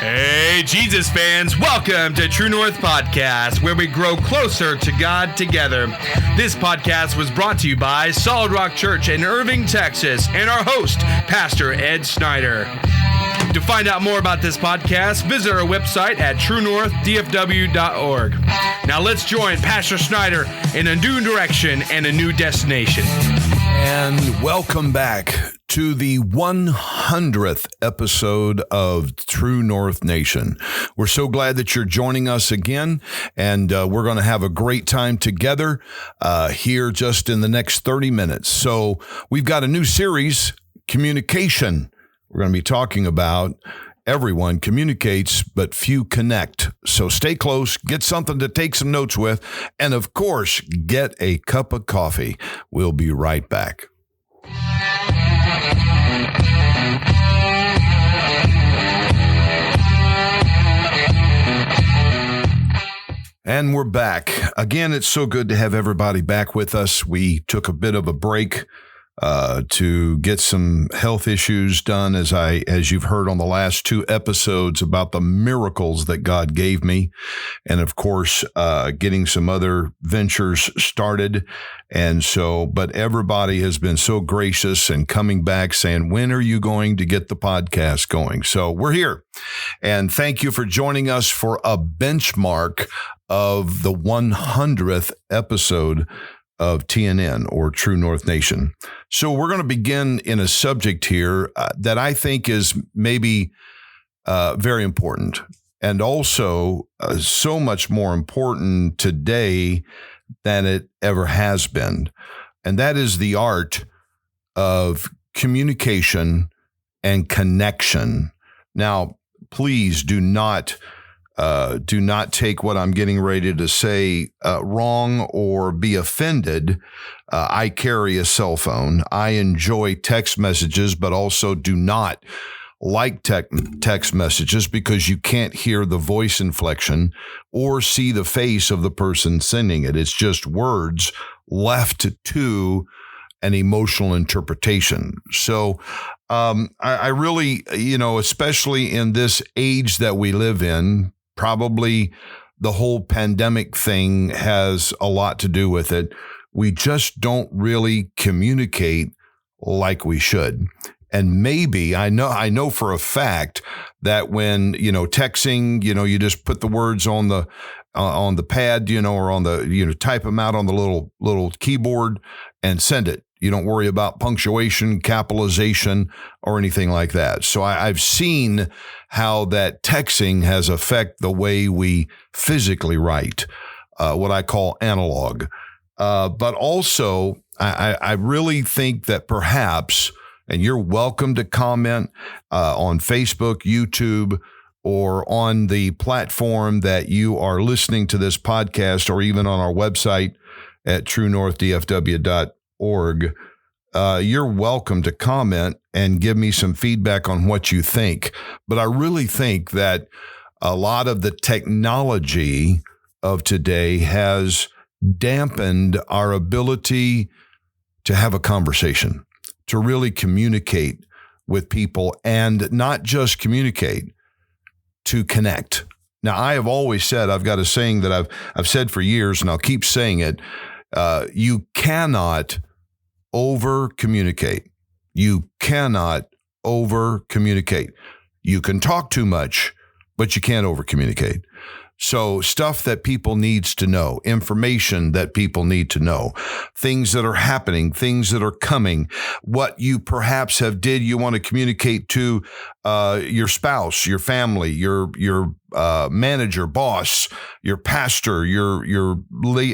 Hey, Jesus fans, welcome to True North Podcast, where we grow closer to God together. This podcast was brought to you by Solid Rock Church in Irving, Texas, and our host, Pastor Ed Snyder. To find out more about this podcast, visit our website at truenorthdfw.org. Now let's join Pastor Snyder in a new direction and a new destination. And welcome back to the 100th episode of True North Nation. We're so glad that you're joining us again, and we're going to have a great time together here just in the next 30 minutes. So we've got a new series, Communication. We're going to be talking about everyone communicates, but few connect. So stay close, get something to take some notes with, and of course, get a cup of coffee. We'll be right back. And we're back. Again, it's so good to have everybody back with us. We took a bit of a break to get some health issues done, as you've heard on the last two episodes about the miracles that God gave me, and of course, getting some other ventures started. And so, but everybody has been so gracious and coming back saying, when are you going to get the podcast going? So we're here. And thank you for joining us for a benchmark of the 100th episode of TNN, or True North Nation. So we're going to begin in a subject here that I think is maybe very important, and also so much more important today than it ever has been. And that is the art of communication and connection. Now, please do not take what I'm getting ready to say wrong or be offended. I carry a cell phone. I enjoy text messages, but also do not like text messages because you can't hear the voice inflection or see the face of the person sending it. It's just words left to an emotional interpretation. So I really, especially in this age that we live in, probably the whole pandemic thing has a lot to do with it. We just don't really communicate like we should. And maybe I know for a fact that when, texting, you just put the words on the pad, or on the, type them out on the little keyboard and send it. You don't worry about punctuation, capitalization, or anything like that. So I've seen how that texting has affected the way we physically write, what I call analog. But also, I really think that perhaps, and you're welcome to comment on Facebook, YouTube, or on the platform that you are listening to this podcast, or even on our website at truenorthdfw.org. You're welcome to comment and give me some feedback on what you think. But I really think that a lot of the technology of today has dampened our ability to have a conversation, to really communicate with people, and not just communicate, to connect. Now, I have always said, I've got a saying that I've said for years, and I'll keep saying it. You cannot over communicate. You cannot over communicate. You can talk too much, but you can't over communicate. So stuff that people needs to know, information that people need to know, things that are happening, things that are coming, what you perhaps you want to communicate to your spouse, your family, your manager, boss, your pastor, your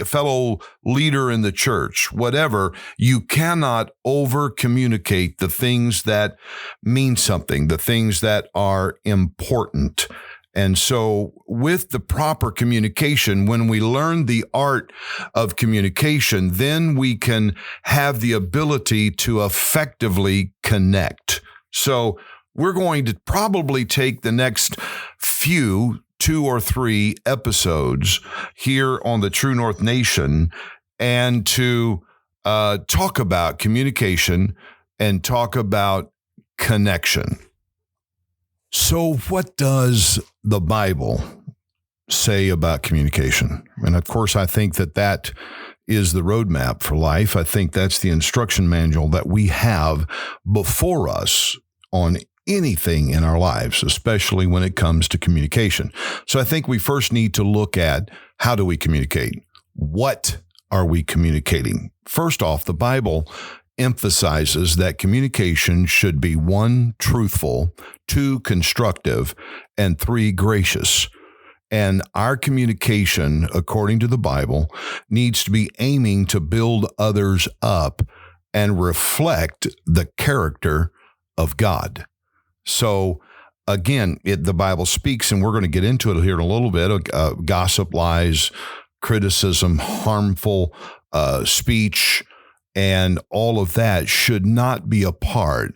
fellow leader in the church, whatever. You cannot over communicate the things that mean something, the things that are important. And so with the proper communication, when we learn the art of communication, then we can have the ability to effectively connect. So we're going to probably take the next few 2 or 3 episodes here on the True North Nation and to talk about communication and talk about connection. So what does the Bible say about communication? And of course, I think that is the roadmap for life. I think that's the instruction manual that we have before us on anything in our lives, especially when it comes to communication. So I think we first need to look at, how do we communicate? What are we communicating? First off, the Bible emphasizes that communication should be 1, truthful, 2, constructive, and 3, gracious. And our communication, according to the Bible, needs to be aiming to build others up and reflect the character of God. So again, the Bible speaks, and we're going to get into it here in a little bit, gossip, lies, criticism, harmful speech, and all of that should not be a part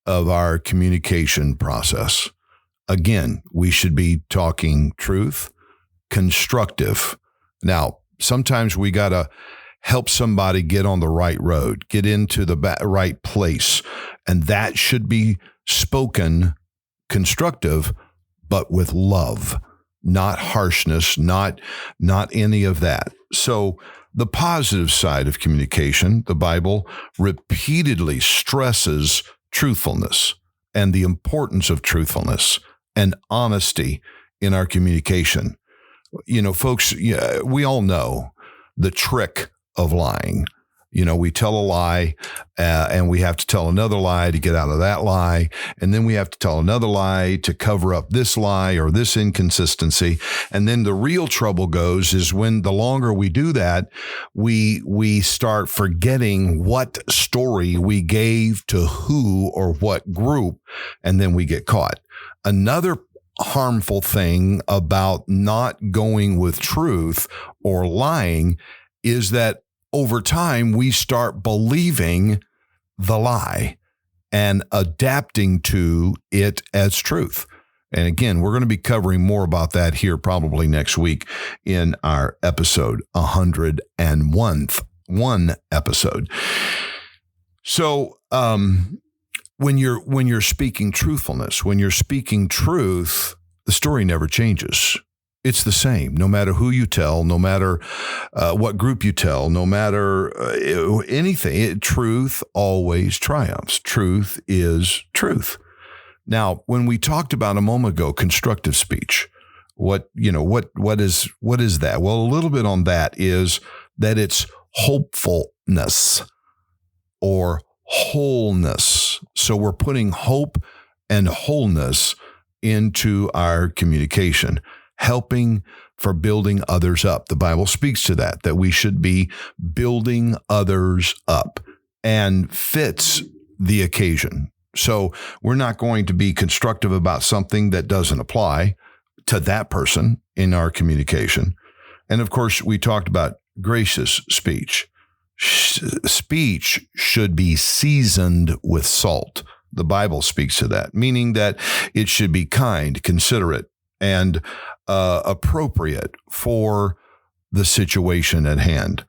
of our communication process. Again, we should be talking truth, constructive. Now, sometimes we got to help somebody get on the right road, get into the right place, and that should be spoken constructive, but with love, not harshness, not any of that. So the positive side of communication, the Bible repeatedly stresses truthfulness and the importance of truthfulness and honesty in our communication. You know, folks, we all know the trick of lying. You know, we tell a lie and we have to tell another lie to get out of that lie. And then we have to tell another lie to cover up this lie or this inconsistency. And then the real trouble goes is when the longer we do that, we start forgetting what story we gave to who or what group, and then we get caught. Another harmful thing about not going with truth or lying is that over time, we start believing the lie and adapting to it as truth. And again, we're going to be covering more about that here probably next week in our episode 101th episode. So when you're speaking truthfulness, when you're speaking truth, the story never changes. It's the same, no matter who you tell, no matter what group you tell, no matter anything. Truth always triumphs. Truth is truth. Now, when we talked about a moment ago, constructive speech, what is that? Well, a little bit on that is that it's hopefulness or wholeness. So we're putting hope and wholeness into our communication, helping for building others up. The Bible speaks to that we should be building others up and fits the occasion. So we're not going to be constructive about something that doesn't apply to that person in our communication. And of course, we talked about gracious speech. Speech should be seasoned with salt. The Bible speaks to that, meaning that it should be kind, considerate, and appropriate for the situation at hand.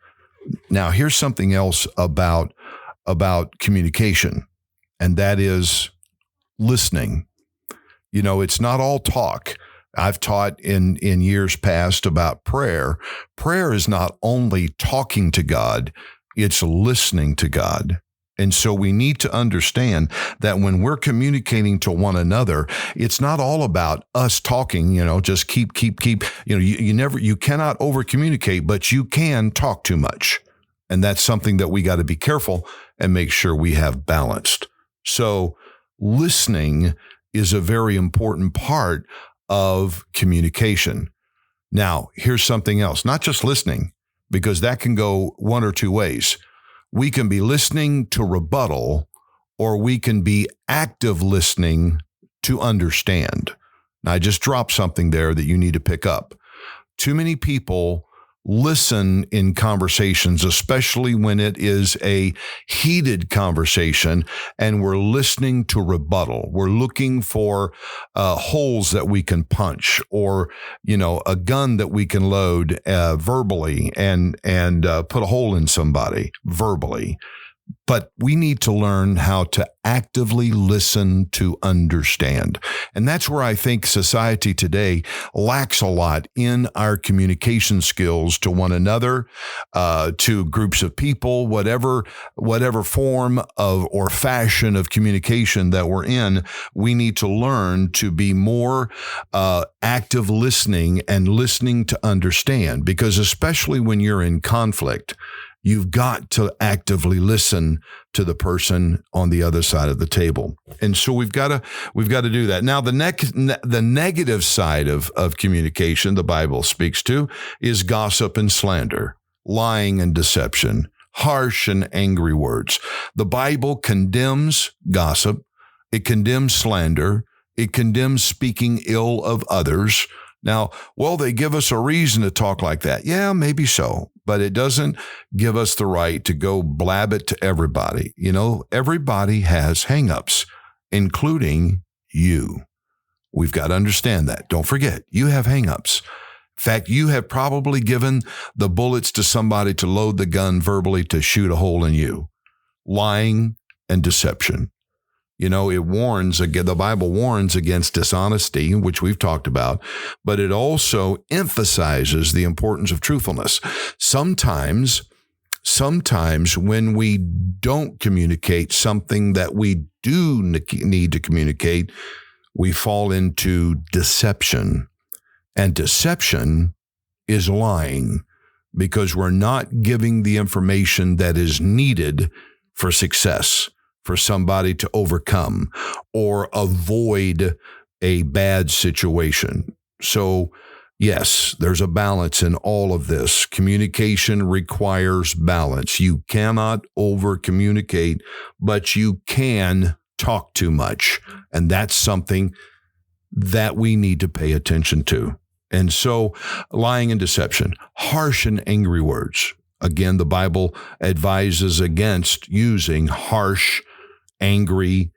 Now, here's something else about communication, and that is listening. You know, it's not all talk. I've taught in years past about prayer. Prayer is not only talking to God, it's listening to God. And so we need to understand that when we're communicating to one another, it's not all about us talking, just keep, you cannot over communicate, but you can talk too much. And that's something that we got to be careful and make sure we have balanced. So listening is a very important part of communication. Now, here's something else, not just listening, because that can go one or two ways. We can be listening to rebuttal, or we can be active listening to understand. Now, I just dropped something there that you need to pick up. Too many people listen in conversations, especially when it is a heated conversation, and we're listening to rebuttal. We're looking for holes that we can punch, or a gun that we can load verbally and put a hole in somebody verbally. But we need to learn how to actively listen to understand. And that's where I think society today lacks a lot in our communication skills to one another, to groups of people, whatever form of or fashion of communication that we're in. We need to learn to be more active listening and listening to understand, because especially when you're in conflict, you've got to actively listen to the person on the other side of the table. And so we've got to do that. Now, the negative side of communication the Bible speaks to is gossip and slander, lying and deception, harsh and angry words. The Bible condemns gossip. It condemns slander. It condemns speaking ill of others. Now, well, they give us a reason to talk like that. Yeah, maybe so. But it doesn't give us the right to go blab it to everybody. You know, everybody has hangups, including you. We've got to understand that. Don't forget, you have hangups. In fact, you have probably given the bullets to somebody to load the gun verbally to shoot a hole in you. Lying and deception. You know, the Bible warns against dishonesty, which we've talked about, but it also emphasizes the importance of truthfulness. Sometimes when we don't communicate something that we do need to communicate, we fall into deception. And deception is lying, because we're not giving the information that is needed for success, for somebody to overcome or avoid a bad situation. So, yes, there's a balance in all of this. Communication requires balance. You cannot over-communicate, but you can talk too much. And that's something that we need to pay attention to. And so, lying and deception, harsh and angry words. Again, the Bible advises against using harsh, angry,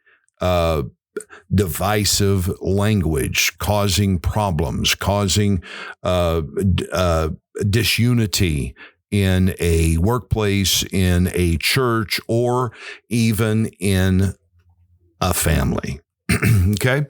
divisive language, causing problems, causing disunity in a workplace, in a church, or even in a family. Okay.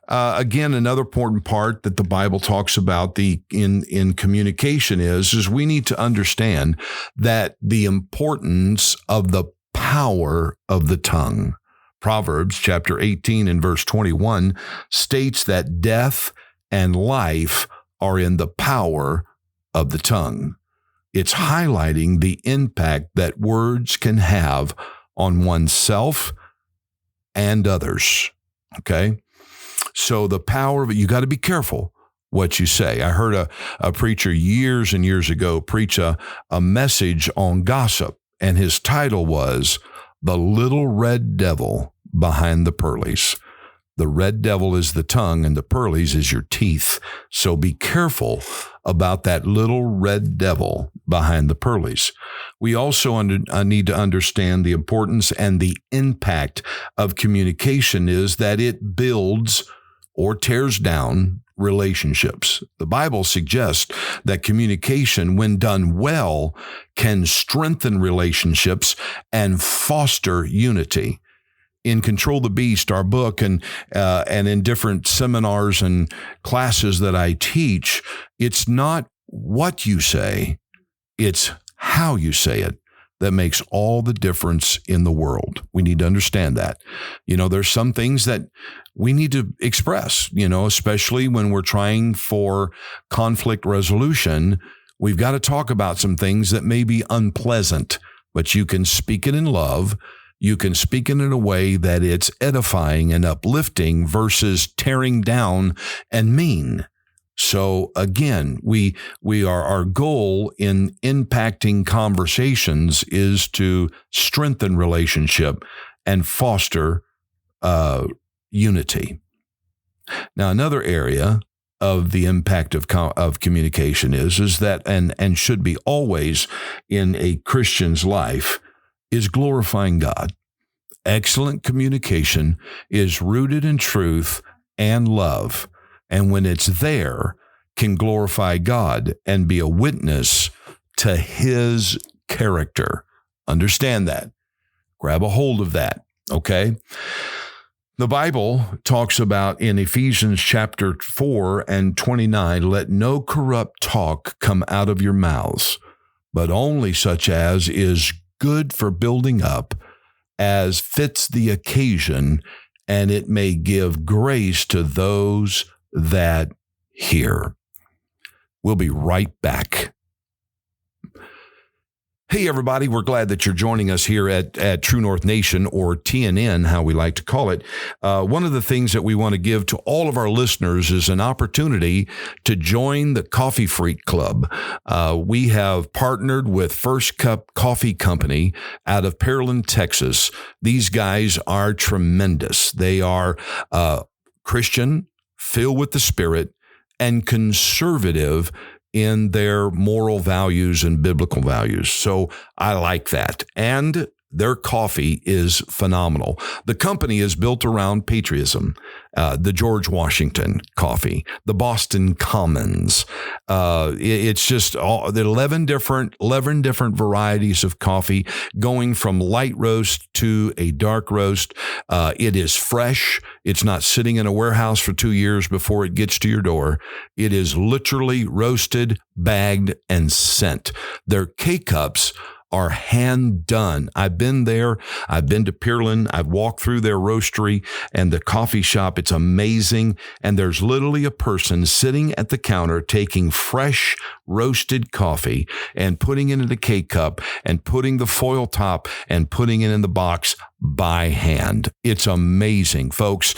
Again, another important part that the Bible talks about in communication is we need to understand that the importance of the power of the tongue. Proverbs chapter 18 and verse 21 states that death and life are in the power of the tongue. It's highlighting the impact that words can have on oneself and others. Okay? So the power of it, you got to be careful what you say. I heard a preacher years and years ago preach a message on gossip, and his title was The Little Red Devil Behind the Pearlies. The red devil is the tongue, and the pearlies is your teeth. So be careful about that little red devil behind the pearlies. We also need to understand the importance and the impact of communication is that it builds or tears down relationships. The Bible suggests that communication, when done well, can strengthen relationships and foster unity. In Control the Beast, our book, and in different seminars and classes that I teach, it's not what you say, it's how you say it that makes all the difference in the world. We need to understand that. You know, there's some things that we need to express, you know, especially when we're trying for conflict resolution. We've got to talk about some things that may be unpleasant, but you can speak it in love. You can speak it in a way that it's edifying and uplifting versus tearing down and mean. So again, our goal in impacting conversations is to strengthen relationship and foster unity. Now, another area of the impact of communication is that, and should be always in a Christian's life, is glorifying God. Excellent communication is rooted in truth and love, and when it's there, can glorify God and be a witness to His character. Understand that. Grab a hold of that, okay? The Bible talks about in Ephesians chapter 4 and 29, let no corrupt talk come out of your mouths, but only such as is good for building up, as fits the occasion, and it may give grace to those that hear. We'll be right back. Hey, everybody, we're glad that you're joining us here at True North Nation, or TNN, how we like to call it. One of the things that we want to give to all of our listeners is an opportunity to join the Coffee Freak Club. We have partnered with First Cup Coffee Company out of Pearland, Texas. These guys are tremendous. They are Christian, filled with the Spirit, and conservative in their moral values and biblical values. So I like that. And their coffee is phenomenal. The company is built around patriotism, the George Washington coffee, the Boston Commons. It's just the 11 different varieties of coffee, going from light roast to a dark roast. It is fresh. It's not sitting in a warehouse for 2 years before it gets to your door. It is literally roasted, bagged, and sent. Their K-Cups are hand done. I've been there. I've been to Pearland. I've walked through their roastery and the coffee shop. It's amazing. And there's literally a person sitting at the counter taking fresh roasted coffee and putting it in a K-cup and putting the foil top and putting it in the box by hand. It's amazing, folks.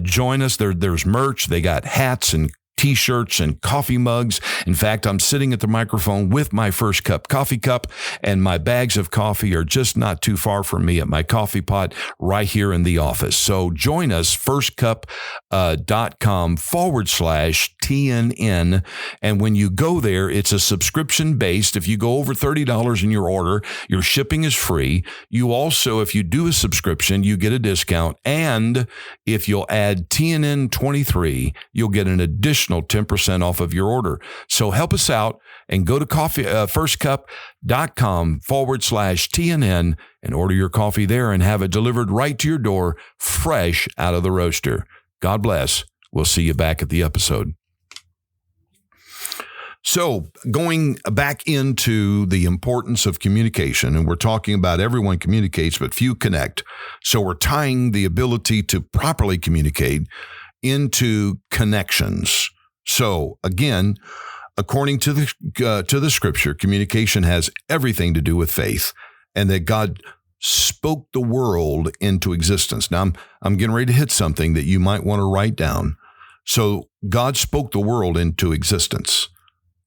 Join us. There's merch. They got hats and T-shirts and coffee mugs. In fact, I'm sitting at the microphone with my First Cup coffee cup, and my bags of coffee are just not too far from me at my coffee pot right here in the office. So join us, firstcup.com/TNN. And when you go there, it's a subscription based. If you go over $30 in your order, your shipping is free. You also, if you do a subscription, you get a discount. And if you'll add TNN23, you'll get an additional 10% off of your order. So help us out and go to firstcup.com/TNN and order your coffee there and have it delivered right to your door, fresh out of the roaster. God bless. We'll see you back at the episode. So going back into the importance of communication, and we're talking about everyone communicates, but few connect. So we're tying the ability to properly communicate into connections. So again, according to the scripture, communication has everything to do with faith, and that God spoke the world into existence. Now I'm getting ready to hit something that you might want to write down. So God spoke the world into existence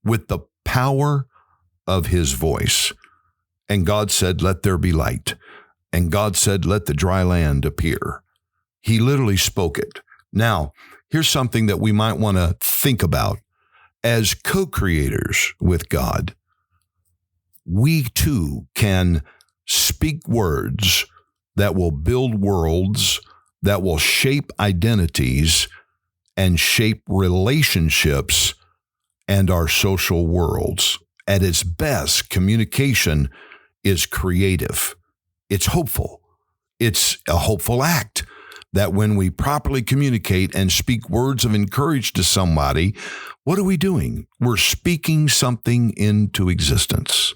with the power of his voice. And God said, let there be light. And God said, let the dry land appear. He literally spoke it. Now, here's something that we might want to think about. As co-creators with God, we too can speak words that will build worlds, that will shape identities and shape relationships and our social worlds. At its best, communication is creative. It's hopeful. It's a hopeful act. That when we properly communicate and speak words of encouragement to somebody, what are we doing? We're speaking something into existence.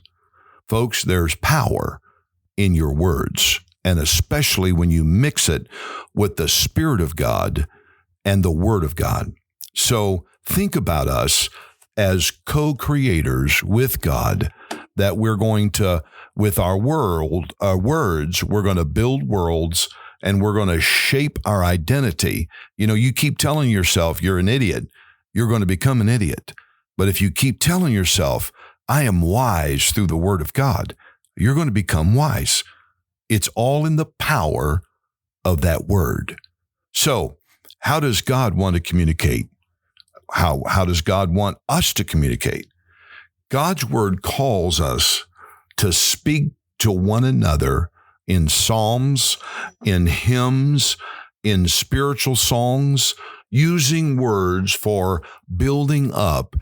Folks, there's power in your words, and especially when you mix it with the Spirit of God and the Word of God. So think about us as co-creators with God, that we're going to, with our words, we're going to build worlds, and we're going to shape our identity. You know, you keep telling yourself you're an idiot, you're going to become an idiot. But if you keep telling yourself, I am wise through the Word of God, you're going to become wise. It's all in the power of that word. So how does God want to communicate? How does God want us to communicate? God's word calls us to speak to one another in psalms, in hymns, in spiritual songs, using words for building up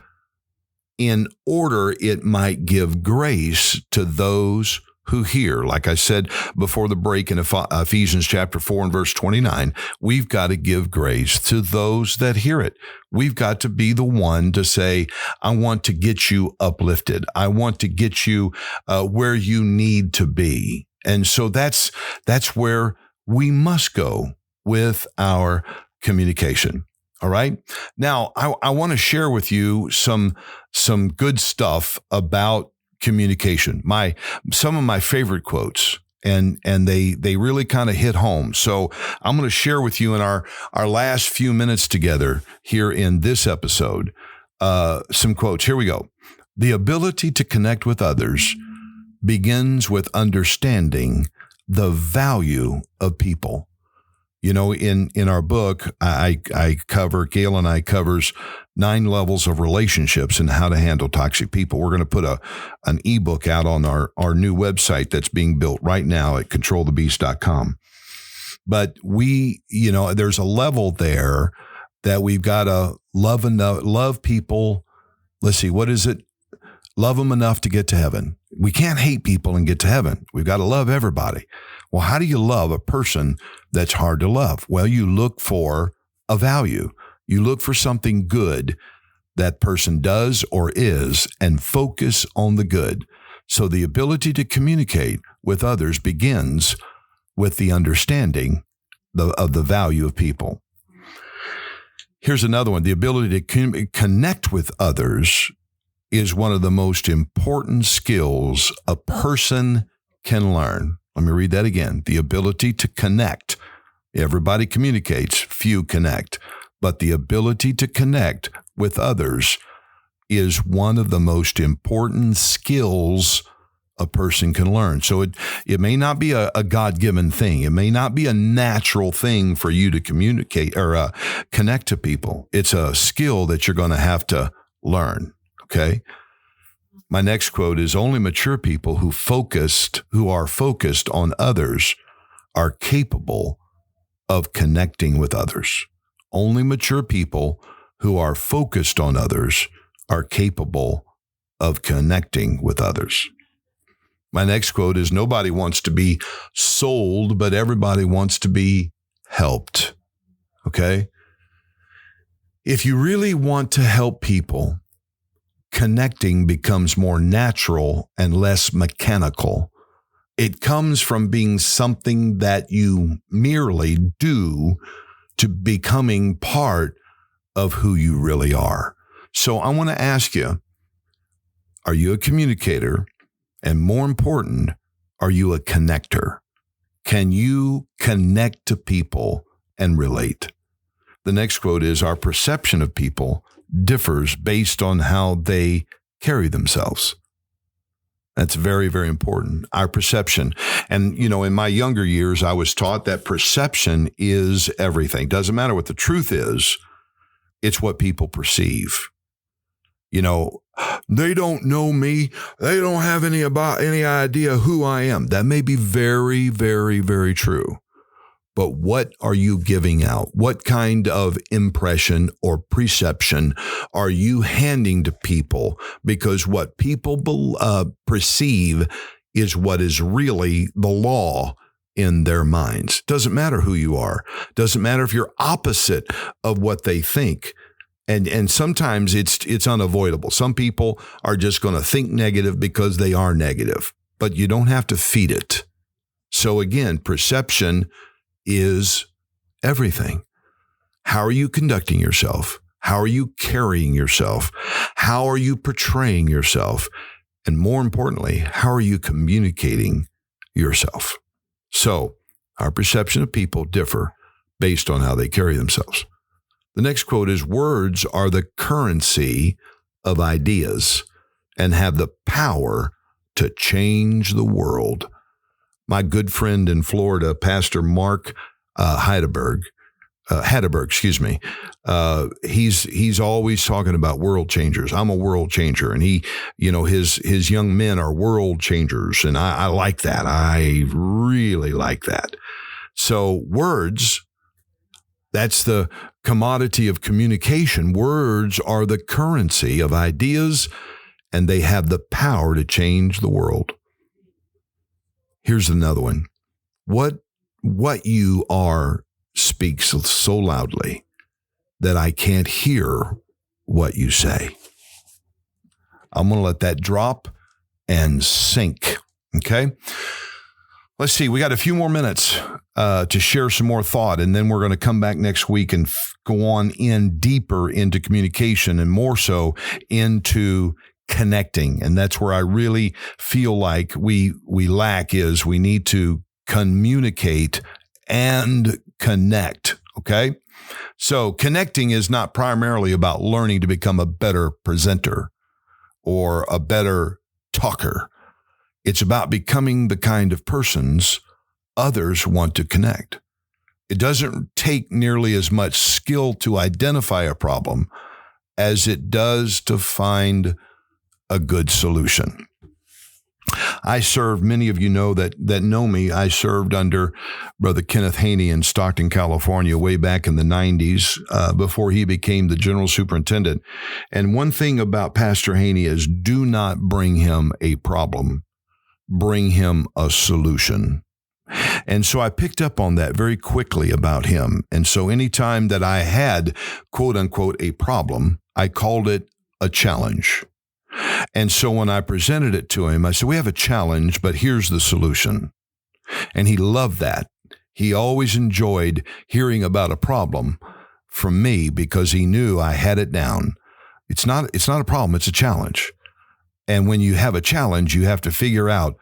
in order it might give grace to those who hear. Like I said before the break in Ephesians chapter 4 and verse 29, we've got to give grace to those that hear it. We've got to be the one to say, I want to get you uplifted. I want to get you where you need to be. And so that's where we must go with our communication. All right. Now, I want to share with you some good stuff about communication. Some of my favorite quotes, and they really kind of hit home. So I'm going to share with you in our last few minutes together here in this episode, some quotes. Here we go. The ability to connect with others begins with understanding the value of people. You know, in our book, Gail and I covers 9 levels of relationships and how to handle toxic people. We're going to put an ebook out on our new website that's being built right now at controlthebeast.com. But there's a level there that we've got to love people. Let's see, what is it? Love them enough to get to heaven. We can't hate people and get to heaven. We've got to love everybody. Well, how do you love a person that's hard to love? Well, you look for a value. You look for something good that person does or is and focus on the good. So the ability to communicate with others begins with the understanding of the value of people. Here's another one. The ability to connect with others is one of the most important skills a person can learn. Let me read that again. The ability to connect. Everybody communicates, few connect. But the ability to connect with others is one of the most important skills a person can learn. So it may not be a God-given thing. It may not be a natural thing for you to communicate or connect to people. It's a skill that you're going to have to learn. Okay. My next quote is, only mature people who are focused on others are capable of connecting with others. Only mature people who are focused on others are capable of connecting with others. My next quote is, nobody wants to be sold, but everybody wants to be helped. Okay. If you really want to help people, connecting becomes more natural and less mechanical. It comes from being something that you merely do to becoming part of who you really are. So I want to ask you, are you a communicator? And more important, are you a connector? Can you connect to people and relate? The next quote is, our perception of people differs based on how they carry themselves. That's very, very important. Our perception. And, in my younger years, I was taught that perception is everything. Doesn't matter what the truth is. It's what people perceive. They don't know me. They don't have any idea who I am. That may be very, very, very true. But what are you giving out? What kind of impression or perception are you handing to people? Because what people perceive is what is really the law in their minds. Doesn't matter who you are. Doesn't matter if you're opposite of what they think. And sometimes it's unavoidable. Some people are just going to think negative because they are negative, but you don't have to feed it. So again, perception is everything. How are you conducting yourself? How are you carrying yourself? How are you portraying yourself? And more importantly, how are you communicating yourself? So our perception of people differ based on how they carry themselves. The next quote is, words are the currency of ideas and have the power to change the world. My good friend in Florida, Pastor Mark Hatterberg, he's always talking about world changers. I'm a world changer, and his young men are world changers, and I like that. I really like that. So words, that's the commodity of communication. Words are the currency of ideas, and they have the power to change the world. Here's another one. What you are speaks so loudly that I can't hear what you say. I'm going to let that drop and sink. Okay. Let's see. We got a few more minutes to share some more thought, and then we're going to come back next week and go on in deeper into communication and more so into connecting. And that's where I really feel like we lack is we need to communicate and connect. Okay. So connecting is not primarily about learning to become a better presenter or a better talker. It's about becoming the kind of persons others want to connect. It doesn't take nearly as much skill to identify a problem as it does to find a good solution. I served, many of you know that know me, I served under Brother Kenneth Haney in Stockton, California, way back in the 90s, before he became the general superintendent. And one thing about Pastor Haney is do not bring him a problem. Bring him a solution. And so I picked up on that very quickly about him. And so anytime that I had, quote unquote, a problem, I called it a challenge. And so when I presented it to him, I said, we have a challenge, but here's the solution. And he loved that. He always enjoyed hearing about a problem from me because he knew I had it down. It's not a problem, it's a challenge. And when you have a challenge, you have to figure out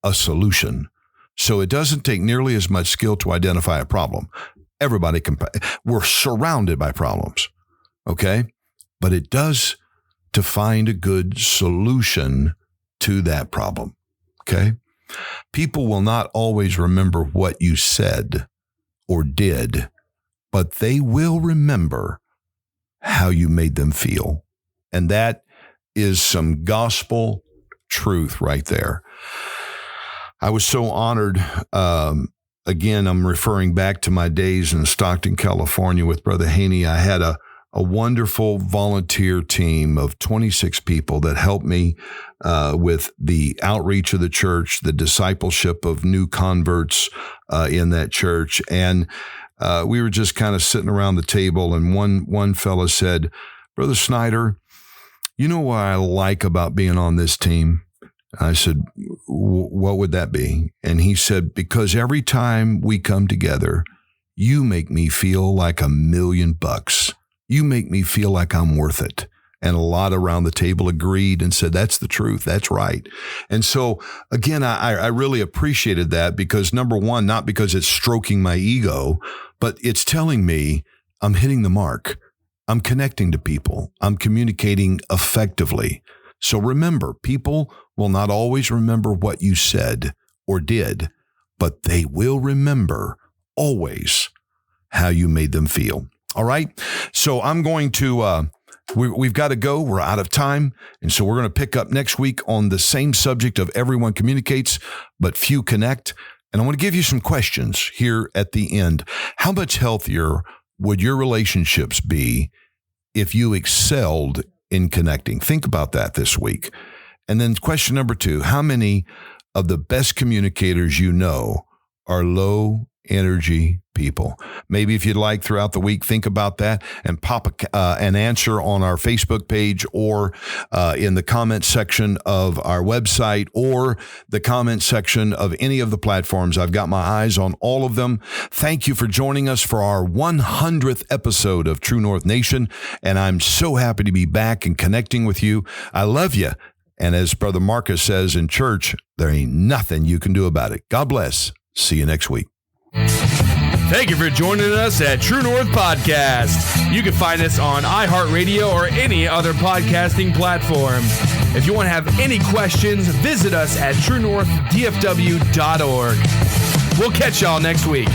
a solution. So it doesn't take nearly as much skill to identify a problem. Everybody we're surrounded by problems, okay? But it does to find a good solution to that problem, okay? People will not always remember what you said or did, but they will remember how you made them feel. And that is some gospel truth right there. I was so honored. Again, I'm referring back to my days in Stockton, California with Brother Haney. I had a wonderful volunteer team of 26 people that helped me with the outreach of the church, the discipleship of new converts in that church. And we were just kind of sitting around the table, and one fella said, Brother Snyder, you know what I like about being on this team? I said, what would that be? And he said, because every time we come together, you make me feel like $1 million. You make me feel like I'm worth it. And a lot around the table agreed and said, that's the truth. That's right. And so, again, I really appreciated that because, number one, not because it's stroking my ego, but it's telling me I'm hitting the mark. I'm connecting to people. I'm communicating effectively. So remember, people will not always remember what you said or did, but they will remember always how you made them feel. All right. So I'm going to, we've got to go. We're out of time. And so we're going to pick up next week on the same subject of everyone communicates, but few connect. And I want to give you some questions here at the end. How much healthier would your relationships be if you excelled in connecting? Think about that this week. And then question number 2, how many of the best communicators you know are low energy people? Maybe if you'd like throughout the week, think about that and pop an answer on our Facebook page or in the comment section of our website or the comment section of any of the platforms. I've got my eyes on all of them. Thank you for joining us for our 100th episode of True North Nation. And I'm so happy to be back and connecting with you. I love you. And as Brother Marcus says in church, there ain't nothing you can do about it. God bless. See you next week. Thank you for joining us at True North Podcast. You can find us on iHeartRadio or any other podcasting platform. If you want to have any questions, visit us at truenorthdfw.org. We'll catch y'all next week.